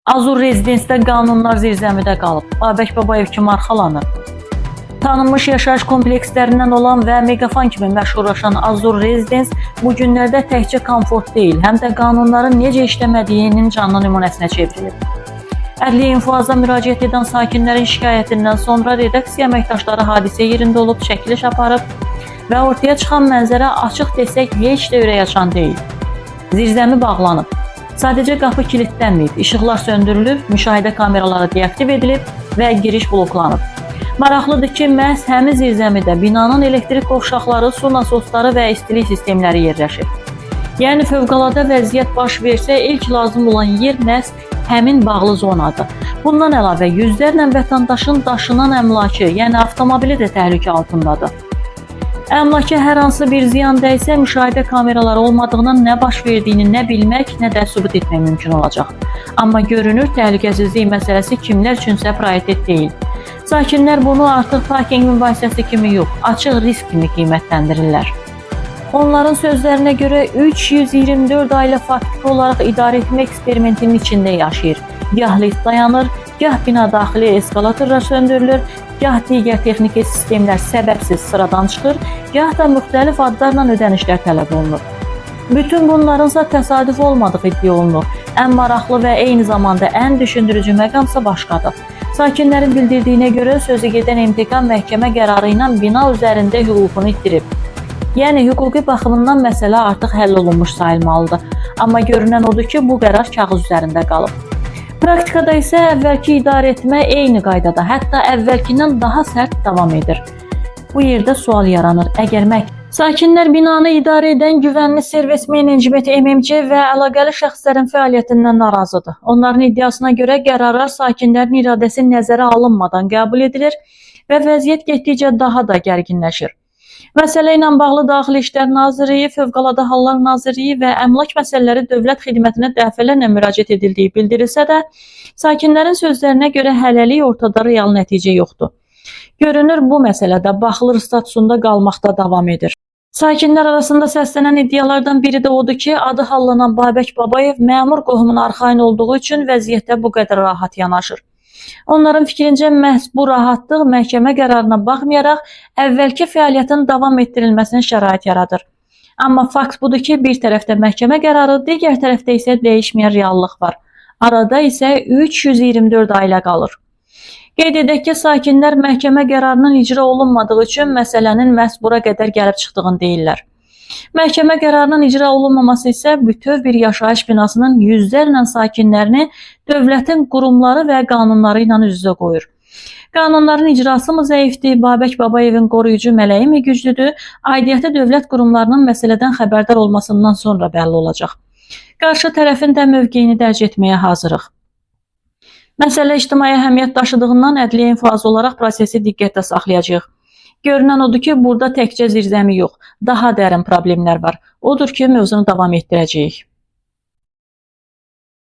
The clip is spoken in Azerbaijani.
Azur Rezidensidə qanunlar zirzəmidə qalıb. Babək Babayev kimi arxalanır. Tanınmış yaşayış komplekslərindən olan və Megafon kimi məşhurlaşan Azur Rezidens bu günlərdə təkcə komfort deyil, həm də qanunların necə işləmədiyinin canlı nümunəsinə çevrilib. Ədliyyə infoaza müraciət edən sakinlərin şikayətindən sonra redaksiya əməkdaşları hadisə yerində olub, çəkiliş aparıb və ortaya çıxan mənzərə açıq desək heç də ürək açan deyil. Zirzəmi bağlanıb. Sadəcə qapı kilitlənməyib, işıqlar söndürülüb, müşahidə kameraları deaktiv edilib və giriş bloklanıb. Maraqlıdır ki, məhz həmin zirzəmidə binanın elektrik qovşaqları, su nasosları və istilik sistemləri yerləşir. Yəni fövqəladə vəziyyət baş versə, ilk lazım olan yer məhz həmin bağlı zonadır. Bundan əlavə yüzlərlə vətəndaşın daşınan əmlakı, yəni avtomobili də təhlükə altındadır. Əmlaka hər hansı bir ziyan dəysə, müşahidə kameraları olmadığından nə baş verdiyini nə bilmək, nə də sübut etmək mümkün olacaq. Amma görünür, təhlükəsizlik məsələsi kimlər üçünsə prioritet deyil. Sakinlər bunu artıq parking mübahisəsi kimi yox, açıq risk kimi qiymətləndirirlər. Onların sözlərinə görə 324 ailə faktiki olaraq idarə etmə eksperimentinin içində yaşayır. Gah lift dayanır, gah bina daxili eskalatorlar söndürülür, gah digər texniki sistemlər səbəbsiz sıradan çıxır, gah da müxtəlif adlarla ödənişlər tələb olunur. Bütün bunlarınsa təsadüf olmadığı iddia olunur. Ən maraqlı və eyni zamanda ən düşündürücü məqamsa başqadır. Sakinlərin bildirdiyinə görə sözü gedən intiqam məhkəmə qərarı ilə bina üzərində hüququnu itirib. Yəni hüquqi baxımından məsələ artıq həll olunmuş sayılmalıdır. Amma görünən odur ki, bu qərar kağız üzərində qalıb. Praktikada isə əvvəlki idarə etmə eyni qaydada, hətta əvvəlkindən daha sərt davam edir. Bu yerdə sual yaranır. Sakinlər binanı idarə edən Güvənli Servis Menecment MMC və əlaqəli şəxslərin fəaliyyətindən narazıdır. Onların iddiasına görə qərarlar sakinlərin iradəsi nəzərə alınmadan qəbul edilir və vəziyyət getdikcə daha da gərginləşir. Məsələ ilə bağlı Daxili İşlər Nazirliyi, Fövqəladə Hallar Nazirliyi və Əmlak Məsələləri Dövlət Xidmətinə dəfələrlə müraciət edildiyi bildirilsə də, sakinlərin sözlərinə görə hələlik ortada real nəticə yoxdur. Görünür, bu məsələdə baxılır statusunda qalmaqda davam edir. Sakinlər arasında səslənən iddialardan biri də odur ki, adı hallanan Babək Babayev məmur qohumun arxayın olduğu üçün vəziyyətə bu qədər rahat yanaşır. Onların fikrincə məhz bu rahatlıq məhkəmə qərarına baxmayaraq əvvəlki fəaliyyətin davam etdirilməsinin şərait yaradır. Amma fakt budur ki, bir tərəfdə məhkəmə qərarı, digər tərəfdə isə dəyişməyən reallıq var. Arada isə 324 ailə qalır. Qeyd edək ki, sakinlər məhkəmə qərarının icra olunmadığı üçün məsələnin məhz bura qədər gəlib çıxdığını deyirlər. Məhkəmə qərarının icra olunmaması isə bütöv bir yaşayış binasının yüzlərlə sakinlərini dövlətin qurumları və qanunları ilə üz-üzə qoyur. Qanunların icrası mı zəifdir, Babək Babayevin qoruyucu mələyi mi güclüdür, aidiyyəti dövlət qurumlarının məsələdən xəbərdar olmasından sonra bəlli olacaq. Qarşı tərəfin də mövqeyini dərc etməyə hazırıq. Məsələ ictimai əhəmiyyət daşıdığından ədliyyə infoazı olaraq prosesi diqqətdə saxlayacağıq. Görünən odur ki, burada təkcə zirzəmi yox, daha dərin problemlər var. Odur ki, mövzunu davam etdirəcəyik.